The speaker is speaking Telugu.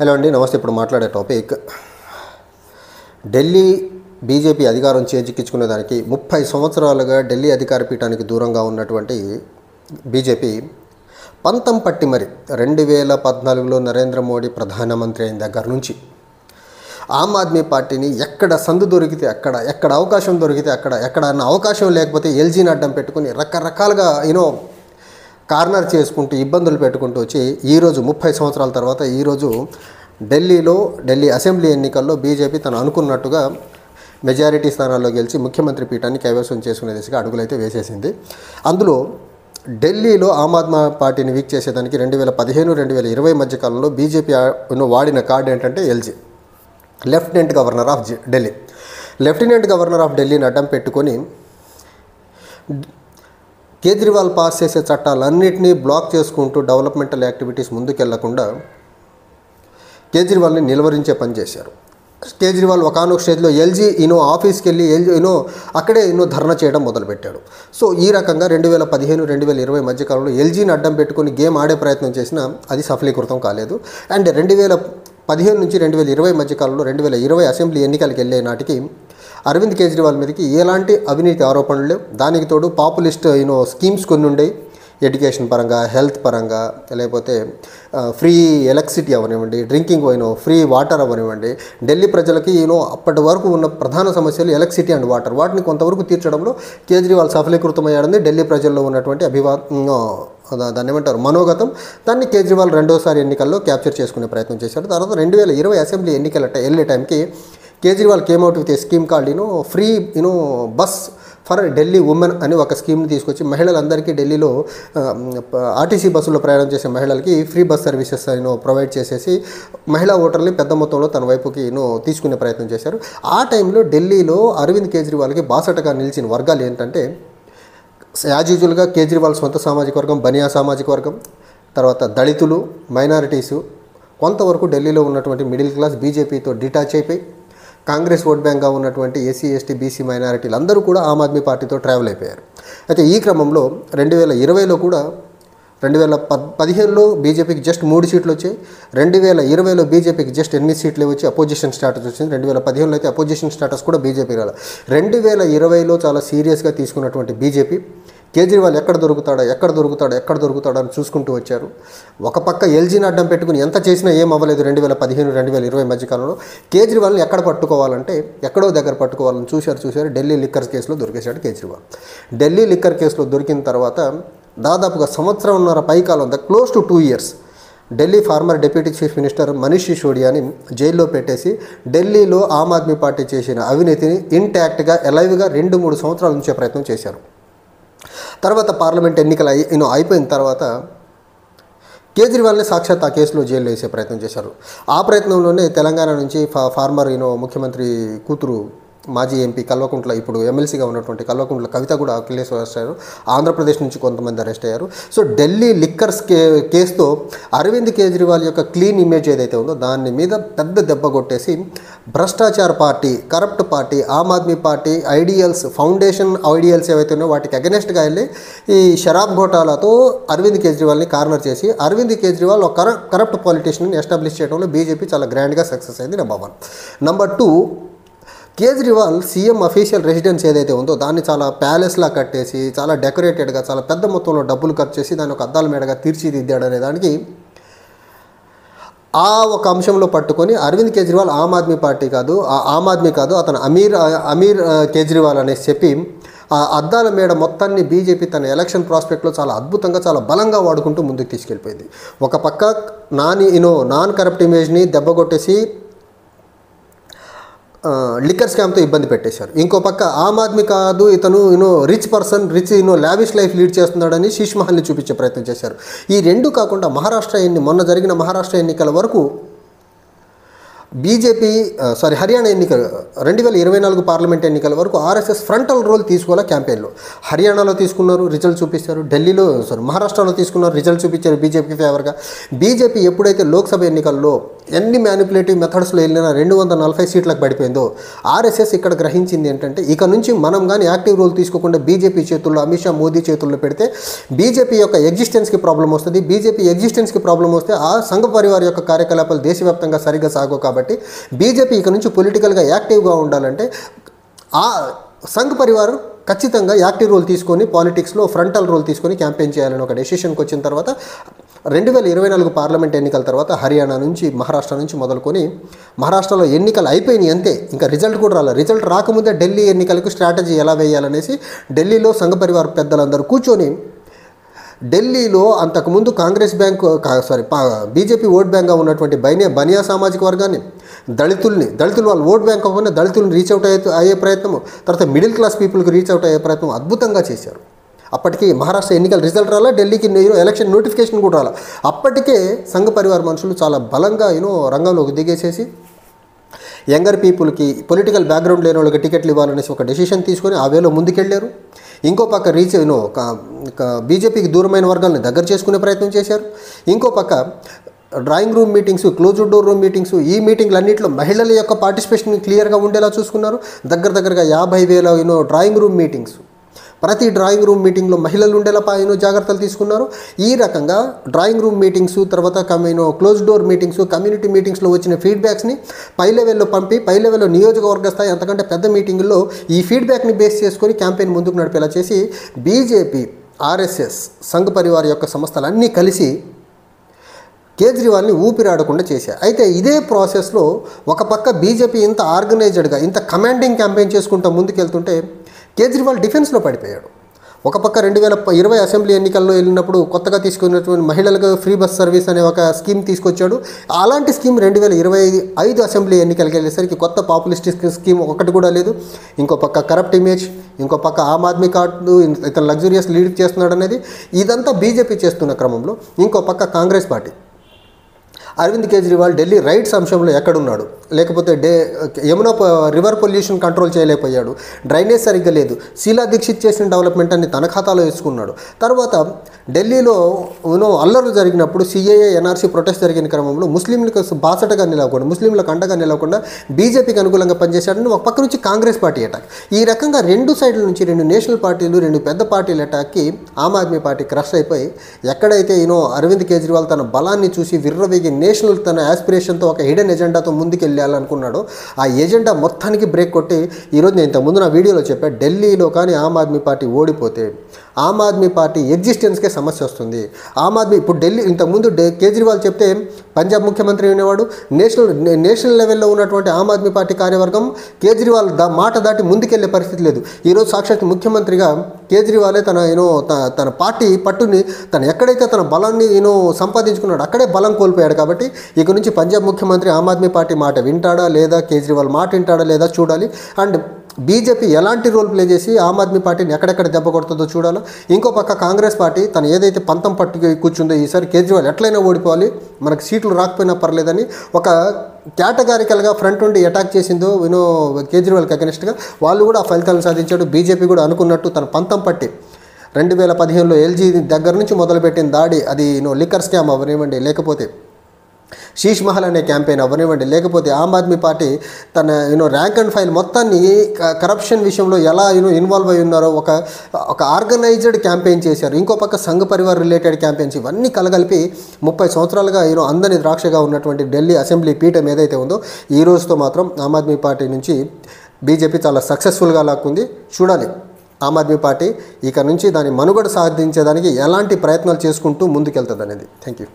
హలో అండి, నమస్తే. ఇప్పుడు మాట్లాడే టాపిక్ ఢిల్లీ బీజేపీ అధికారం చేజిక్కించుకునే దానికి 30 సంవత్సరాలుగా ఢిల్లీ అధికార పీఠానికి దూరంగా ఉన్నటువంటి బీజేపీ పంతం పట్టి మరి 2014లో నరేంద్ర మోడీ ప్రధానమంత్రి అయిన దగ్గర నుంచి ఆమ్ ఆద్మీ పార్టీని ఎక్కడ సందు దొరికితే ఎక్కడ అవకాశం దొరికితే ఎక్కడ అన్న అవకాశం లేకపోతే ఎల్జీని అడ్డం పెట్టుకుని రకరకాలుగా కార్నర్ చేసుకుంటూ ఇబ్బందులు పెట్టుకుంటూ వచ్చి ఈరోజు 30 సంవత్సరాల తర్వాత ఈరోజు ఢిల్లీ అసెంబ్లీ ఎన్నికల్లో బీజేపీ తను అనుకున్నట్టుగా మెజారిటీ స్థానాల్లో గెలిచి ముఖ్యమంత్రి పీఠాన్ని కైవసం చేసుకునే దిశగా అడుగులైతే వేసేసింది. అందులో ఢిల్లీలో ఆమ్ ఆద్మీ పార్టీని వీక్ చేసేదానికి 2015-2020 మధ్య కాలంలో బీజేపీ వాడిన కార్డు ఏంటంటే LG, lieutenant governor of Delhi. Lieutenant governor of ఢిల్లీని అడ్డం పెట్టుకొని కేజ్రీవాల్ పాస్ చేసే చట్టాలన్నింటినీ బ్లాక్ చేసుకుంటూ డెవలప్మెంటల్ యాక్టివిటీస్ ముందుకెళ్లకుండా కేజ్రీవాల్ని నిలువరించే పని చేశారు. కేజ్రీవాల్ ఒకానొక స్టేజ్లో ఎల్జీ ఆఫీస్కి వెళ్ళి అక్కడే ధర్నా చేయడం మొదలుపెట్టాడు. సో ఈ రకంగా 2015-2020 మధ్యకాలంలో ఎల్జీని అడ్డం పెట్టుకుని గేమ్ ఆడే ప్రయత్నం చేసినా అది సఫలీకృతం కాలేదు. అండ్ 2015 నుంచి 2020 మధ్యకాలంలో 2020 అసెంబ్లీ ఎన్నికలకు వెళ్ళే నాటికి అరవింద్ కేజ్రీవాల్ మీదకి ఎలాంటి అవినీతి ఆరోపణలు లేవు. దానికి తోడు పాపులిస్ట్ స్కీమ్స్ కొన్ని ఉండేవి, ఎడ్యుకేషన్ పరంగా, హెల్త్ పరంగా, లేకపోతే ఫ్రీ ఎలక్ట్రిసిటీ అవనివ్వండి, డ్రింకింగ్ ఫ్రీ వాటర్ అవనివ్వండి. ఢిల్లీ ప్రజలకి అప్పటి వరకు ఉన్న ప్రధాన సమస్యలు ఎలక్ట్రిసిటీ అండ్ వాటర్, వాటిని కొంతవరకు తీర్చడంలో కేజ్రీవాల్ సఫలీకృతమయ్యాడని ఢిల్లీ ప్రజల్లో ఉన్నటువంటి దాన్ని ఏమంటారు మనోగతం. దాన్ని కేజ్రీవాల్ రెండోసారి ఎన్నికల్లో క్యాప్చర్ చేసుకునే ప్రయత్నం చేశాడు. తర్వాత 2020 అసెంబ్లీ ఎన్నికల వెళ్ళే టైంకి Kejriwal came out with a scheme called free bus for Delhi women అని ఒక స్కీమ్ని తీసుకొచ్చి మహిళలందరికీ ఢిల్లీలో ఆర్టీసీ బస్సులో ప్రయాణం చేసే మహిళలకి ఫ్రీ బస్ సర్వీసెస్ ప్రొవైడ్ చేసేసి మహిళా ఓటర్ని పెద్ద మొత్తంలో తన వైపుకి తీసుకునే ప్రయత్నం చేశారు. ఆ టైంలో ఢిల్లీలో అరవింద్ కేజ్రీవాల్కి బాసటగా నిలిచిన వర్గాలు ఏంటంటే యాజ్ యూజువల్గా కేజ్రీవాల్ సొంత సామాజిక వర్గం, బనియా సామాజిక వర్గం, తర్వాత దళితులు, మైనారిటీసు, కొంతవరకు ఢిల్లీలో ఉన్నటువంటి మిడిల్ క్లాస్ బీజేపీతో డిటాచ్ అయిపోయి కాంగ్రెస్ ఓట్ బ్యాంక్గా ఉన్నటువంటి ఎస్సీ, ఎస్టీ, బీసీ మైనారిటీలు అందరూ కూడా ఆమ్ ఆద్మీ పార్టీతో ట్రావెల్ అయిపోయారు. అయితే ఈ క్రమంలో 2020లో కూడా 2015లో బీజేపీకి జస్ట్ 3 సీట్లు వచ్చాయి. 2020లో బీజేపీకి జస్ట్ 8 సీట్లు వచ్చి అపోజిషన్ స్టాటస్ వచ్చింది. 2015లో అయితే అపోజిషన్ స్టాటస్ కూడా బీజేపీ రాల. 2020లో చాలా సీరియస్గా తీసుకున్నటువంటి బీజేపీ కేజ్రీవాల్ ఎక్కడ దొరుకుతాడో అని చూసుకుంటూ వచ్చారు. ఒక పక్క ఎల్జీని అడ్డం పెట్టుకుని ఎంత చేసినా ఏం అవ్వలేదు. 2015-2020 మధ్యకాలంలో కేజ్రీవాల్ని ఎక్కడ పట్టుకోవాలంటే ఎక్కడో దగ్గర పట్టుకోవాలని చూశారు. ఢిల్లీ లిక్కర్ కేసులో దొరికేశాడు కేజ్రీవాల్. ఢిల్లీ లిక్కర్ కేసులో దొరికిన తర్వాత దాదాపుగా సంవత్సరంన్నర పైకాలం, close to 2 years Delhi former deputy chief minister Manish సిసోడియాని జైల్లో పెట్టేసి ఢిల్లీలో ఆమ్ ఆద్మీ పార్టీ చేసిన అవినీతిని ఇంటాక్ట్గా ఎలైవ్గా 2-3 సంవత్సరాల నుంచే ప్రయత్నం చేశారు. తర్వాత పార్లమెంట్ ఎన్నికలు అయిపోయిన తర్వాత కేజ్రీవాల్ని సాక్షాత్ ఆ కేసులో జైల్లో వేసే ప్రయత్నం చేశారు. ఆ ప్రయత్నంలోనే తెలంగాణ నుంచి ఫార్మర్ ముఖ్యమంత్రి కూతురు, మాజీ ఎంపీ కల్వకుంట్ల, ఇప్పుడు ఎమ్మెల్సీగా ఉన్నటువంటి కల్వకుంట్ల కవిత కూడా కేసులో అరెస్ట్ అయ్యారు. ఆంధ్రప్రదేశ్ నుంచి కొంతమంది అరెస్ట్ అయ్యారు. సో ఢిల్లీ లిక్కర్స్ కేసుతో అరవింద్ కేజ్రీవాల్ యొక్క క్లీన్ ఇమేజ్ ఏదైతే ఉందో దాని మీద పెద్ద దెబ్బ కొట్టేసి భ్రష్టాచార party, corrupt party, Aam Aadmi Party ideals, foundation ideals ఏవైతే ఉన్నాయో వాటికి అగెనెస్ట్గా వెళ్ళి ఈ షరాబ్ ఘోటాలతో అరవింద్ కేజ్రీవాల్ని కార్నర్ చేసి అరవింద్ కేజ్రీవాల్ ఒక కరప్ట్ పాలిటీషియన్ని ఎస్టాబ్లిష్ చేయడంలో బీజేపీ చాలా గ్రాండ్గా సక్సెస్ అయింది. Number 1. Number 2, Kejriwal CM official residence ఏదైతే ఉందో దాన్ని చాలా ప్యాలెస్లా కట్టేసి చాలా డెకరేటెడ్గా చాలా పెద్ద మొత్తంలో డబ్బులు ఖర్చు చేసి దాన్ని ఒక అద్దాల మేడగా తీర్చిదిద్దాడు అనే దానికి ఆ ఒక అంశంలో పట్టుకొని అరవింద్ కేజ్రీవాల్ ఆమ్ ఆద్మీ కాదు అతను అమీర్ కేజ్రీవాల్ అనేసి చెప్పి ఆ అద్దాల మేడ మొత్తాన్ని బీజేపీ తన ఎలక్షన్ ప్రాస్పెక్ట్లో చాలా అద్భుతంగా చాలా బలంగా వాడుకుంటూ ముందుకు తీసుకెళ్ళిపోయింది. ఒక పక్క నాన్ కరప్ట్ ఇమేజ్ని దెబ్బకొట్టేసి లిక్కర్ స్కామ్తో ఇబ్బంది పెట్టేశారు. ఇంకో పక్క ఆమ్ ఆద్మీ కాదు ఇతను rich person, lavish life lead చేస్తున్నాడని శీష్ మహల్ని చూపించే ప్రయత్నం చేశారు. ఈ రెండు కాకుండా మొన్న జరిగిన మహారాష్ట్ర ఎన్నికల వరకు హర్యానా ఎన్నికలు 2024 పార్లమెంట్ ఎన్నికల వరకు ఆర్ఎస్ఎస్ ఫ్రంటల్ రోల్ తీసుకోవాలా క్యాంపెయిన్లో. హర్యానాలో తీసుకున్నారు, రిజల్ట్ చూపిస్తారు. మహారాష్ట్రలో తీసుకున్నారు, రిజల్ట్ చూపించారు బీజేపీకి ఫేవర్గా. బీజేపీ ఎప్పుడైతే లోక్సభ ఎన్నికల్లో ఎన్ని మ్యానిపులేటివ్ మెథడ్స్లో వెళ్ళినా 240 సీట్లకు పడిపోయిందో ఆర్ఎస్ఎస్ ఇక్కడ గ్రహించింది ఏంటంటే ఇక నుంచి మనం కానీ యాక్టివ్ రోల్ తీసుకోకుండా బీజేపీ చేతుల్లో, అమిత్ షా మోదీ చేతుల్లో పెడితే బీజేపీ యొక్క ఎగ్జిస్టెన్స్కి ప్రాబ్లం వస్తుంది. బీజేపీ ఎగ్జిస్టెన్స్కి ప్రాబ్లం వస్తే ఆ సంఘ పరివార్ యొక్క కార్యకలాపాలు దేశవ్యాప్తంగా సరిగ్గా సాగవు. కాబట్టి బీజేపీ ఇక నుంచి పొలిటికల్గా యాక్టివ్గా ఉండాలంటే ఆ సంఘ్ పరివార్ ఖచ్చితంగా యాక్టివ్ రోల్ తీసుకొని పాలిటిక్స్లో ఫ్రంటల్ రోల్ తీసుకొని క్యాంపెయిన్ చేయాలని ఒక డెసిషన్కి వచ్చిన తర్వాత 2024 పార్లమెంట్ ఎన్నికల తర్వాత హర్యానా నుంచి, మహారాష్ట్ర నుంచి మొదలుకొని మహారాష్ట్రలో ఎన్నికలు అయిపోయినాయి అంతే, ఇంకా రిజల్ట్ కూడా రాలేదు. రిజల్ట్ రాకముందే ఢిల్లీ ఎన్నికలకు స్ట్రాటజీ ఎలా వేయాలనేసి ఢిల్లీలో సంఘ పరివార్ పెద్దలందరూ కూర్చొని ఢిల్లీలో అంతకుముందు కాంగ్రెస్ బ్యాంక్ బీజేపీ ఓట్ బ్యాంక్గా ఉన్నటువంటి బనియా సామాజిక వర్గాన్ని, దళితులు వాళ్ళ ఓట్ బ్యాంక్ అవ్వకుండా దళితులను రీచ్ అవుట్ అయ్యే ప్రయత్నం, తర్వాత మిడిల్ క్లాస్ పీపుల్కి రీచ్ అవుట్ అయ్యే ప్రయత్నం అద్భుతంగా చేశారు. అప్పటికి మహారాష్ట్ర ఎన్నికల రిజల్ట్ రాలా, ఢిల్లీకి ఎలక్షన్ నోటిఫికేషన్ కూడా రాలా. అప్పటికే సంఘ పరివార్ మనుషులు చాలా బలంగా రంగంలోకి దిగేసేసి యంగర్ పీపుల్కి, పొలిటికల్ బ్యాక్గ్రౌండ్ లేని వాళ్ళకి టికెట్లు ఇవ్వాలనేసి ఒక డెసిషన్ తీసుకొని ఆ వేలో ముందుకెళ్ళారు. ఇంకో పక్క బీజేపీకి దూరమైన వర్గాలను దగ్గర చేసుకునే ప్రయత్నం చేశారు. ఇంకో పక్క drawing room meetings, closed door room meetings, ఈ మీటింగ్లన్నింటిలో మహిళల యొక్క పార్టిసిపేషన్ క్లియర్గా ఉండేలా చూసుకున్నారు. దగ్గరగా 50,000 డ్రాయింగ్ రూమ్ మీటింగ్స్, ప్రతి డ్రాయింగ్ రూమ్ మీటింగ్లో మహిళలు ఉండేలా జాగ్రత్తలు తీసుకున్నారు. ఈ రకంగా డ్రాయింగ్ రూమ్ మీటింగ్స్, తర్వాత క్లోజ్ డోర్ మీటింగ్స్, కమ్యూనిటీ మీటింగ్స్లో వచ్చిన ఫీడ్బ్యాక్స్ని పై లెవెల్లో పంపి, పై లెవెల్లో నియోజకవర్గ స్థాయి అంతకంటే పెద్ద మీటింగుల్లో ఈ ఫీడ్బ్యాక్ని బేస్ చేసుకొని క్యాంపెయిన్ ముందుకు నడిపేలా చేసి బీజేపీ, ఆర్ఎస్ఎస్, సంఘ్ పరివార్ యొక్క సంస్థలన్నీ కలిసి కేజ్రీవాల్ని ఊపిరాడకుండా చేశారు. అయితే ఇదే ప్రాసెస్లో ఒక పక్క బీజేపీ ఇంత ఆర్గనైజ్డ్గా, ఇంత కమాండింగ్ క్యాంపెయిన్ చేసుకుంటూ ముందుకెళ్తుంటే కేజ్రీవాల్ డిఫెన్స్లో పడిపోయాడు. ఒక పక్క 2020 అసెంబ్లీ ఎన్నికల్లో వెళ్ళినప్పుడు కొత్తగా తీసుకున్నటువంటి మహిళలకు ఫ్రీ బస్ సర్వీస్ అనే ఒక స్కీమ్ తీసుకొచ్చాడు. అలాంటి స్కీమ్ 2025 అసెంబ్లీ ఎన్నికలకి వెళ్ళేసరికి కొత్త పాపులిస్టిక్ స్కీమ్ ఒకటి కూడా లేదు. ఇంకో పక్క కరప్ట్ ఇమేజ్, ఇంకో పక్క ఆమ్ ఆద్మీ కార్డు, ఇతను లగ్జూరియస్ లీడ్ చేస్తున్నాడు అనేది ఇదంతా బీజేపీ చేస్తున్న క్రమంలో ఇంకో పక్క కాంగ్రెస్ పార్టీ, అరవింద్ కేజ్రీవాల్ ఢిల్లీ రైట్స్ అంశంలో ఎక్కడున్నాడు, లేకపోతే యమునా రివర్ పొల్యూషన్ కంట్రోల్ చేయలేకపోయాడు, డ్రైనేజ్ సరిగ్గా లేదు, శీలా దీక్షిత్ చేసిన డెవలప్మెంట్ అన్ని తన ఖాతాలో వేసుకున్నాడు. తర్వాత ఢిల్లీలో అల్లర్లు జరిగినప్పుడు సిఏఏ ఎన్ఆర్సీ ప్రొటెస్ట్ జరిగిన క్రమంలో ముస్లింలకు బాసటగా నిలవకుండా, ముస్లింలకు అండగా నిలవకుండా బీజేపీకి అనుకూలంగా పనిచేశాడని ఒక పక్క నుంచి కాంగ్రెస్ పార్టీ అటాక్. ఈ రకంగా రెండు సైడ్ల నుంచి రెండు నేషనల్ పార్టీలు, రెండు పెద్ద పార్టీల అటాక్కి ఆమ్ ఆద్మీ పార్టీ క్రష్ అయిపోయి ఎక్కడైతే అరవింద్ కేజ్రీవాల్ తన బలాన్ని చూసి విర్రవేగి నేషనల్ తన యాస్పిరేషన్తో ఒక హిడెన్ ఎజెండాతో ముందుకెళ్ళాలనుకున్నాడు. ఆ ఎజెండా మొత్తానికి బ్రేక్ కొట్టి ఈరోజు నేను ఇంతకుముందు నా వీడియోలో చెప్పాను, ఢిల్లీలో కానీ ఆమ్ ఆద్మీ పార్టీ ఓడిపోతే ఆమ్ ఆద్మీ పార్టీ ఎగ్జిస్టెన్స్కే సమస్య వస్తుంది. ఆమ్ ఆద్మీ ఇప్పుడు ఇంతకుముందు కేజ్రీవాల్ చెప్తే పంజాబ్ ముఖ్యమంత్రి అనేవాడు, నేషనల్ లెవెల్లో ఉన్నటువంటి ఆమ్ ఆద్మీ పార్టీ కార్యవర్గం కేజ్రీవాల్ మాట దాటి ముందుకెళ్లే పరిస్థితి లేదు. ఈరోజు సాక్షాత్ ముఖ్యమంత్రిగా కేజ్రీవాలే తన పార్టీ పట్టుని ఎక్కడైతే తన బలాన్ని సంపాదించుకున్నాడు అక్కడే బలం కోల్పోయాడు. కాబట్టి ఇక నుంచి పంజాబ్ ముఖ్యమంత్రి ఆమ్ ఆద్మీ పార్టీ మాట వింటాడా లేదా, కేజ్రీవాల్ మాట వింటాడా లేదా చూడాలి. అండ్ బీజేపీ ఎలాంటి రోల్ ప్లే చేసి ఆమ్ ఆద్మీ పార్టీని ఎక్కడెక్కడ దెబ్బ కొడుతుందో చూడాలి. ఇంకో పక్క కాంగ్రెస్ పార్టీ తను ఏదైతే పంతం పట్టుకు కూర్చుందో ఈసారి కేజ్రీవాల్ ఎట్లయినా ఓడిపోవాలి, మనకు సీట్లు రాకపోయినా పర్లేదని ఒక కేటగారికల్గా ఫ్రంట్ నుండి అటాక్ చేసిందో కేజ్రీవాల్కి అగెనిస్ట్గా వాళ్ళు కూడా ఆ ఫలితాలను సాధించాడు. బీజేపీ కూడా అనుకున్నట్టు తన పంతం పట్టి 2015లో ఎల్జీ దగ్గర నుంచి మొదలుపెట్టిన దాడి, అది లిక్కర్ స్కామ్ అవ్వనివ్వండి, లేకపోతే శీష్ మహల్ అనే క్యాంపెయిన్ అవ్వనివ్వండి, లేకపోతే ఆమ్ ఆద్మీ పార్టీ తన ర్యాంక్ అండ్ ఫైల్ మొత్తాన్ని కరప్షన్ విషయంలో ఎలా ఇన్వాల్వ్ అయి ఉన్నారో ఒక ఆర్గనైజ్డ్ క్యాంపెయిన్ చేశారు. ఇంకో పక్క సంఘ పరివార్ రిలేటెడ్ క్యాంపెయిన్స్ ఇవన్నీ కలగలిపి 30 సంవత్సరాలుగా అందని ద్రాక్షగా ఉన్నటువంటి ఢిల్లీ అసెంబ్లీ పీఠం ఏదైతే ఉందో ఈ రోజుతో మాత్రం ఆమ్ ఆద్మీ పార్టీ నుంచి బీజేపీ చాలా సక్సెస్ఫుల్గా లాక్కుంది. చూడాలి ఆమ్ ఆద్మీ పార్టీ ఇక నుంచి దాని మనుగడ సాధించేదానికి ఎలాంటి ప్రయత్నాలు చేసుకుంటూ ముందుకెళ్తుంది అనేది. Thank you.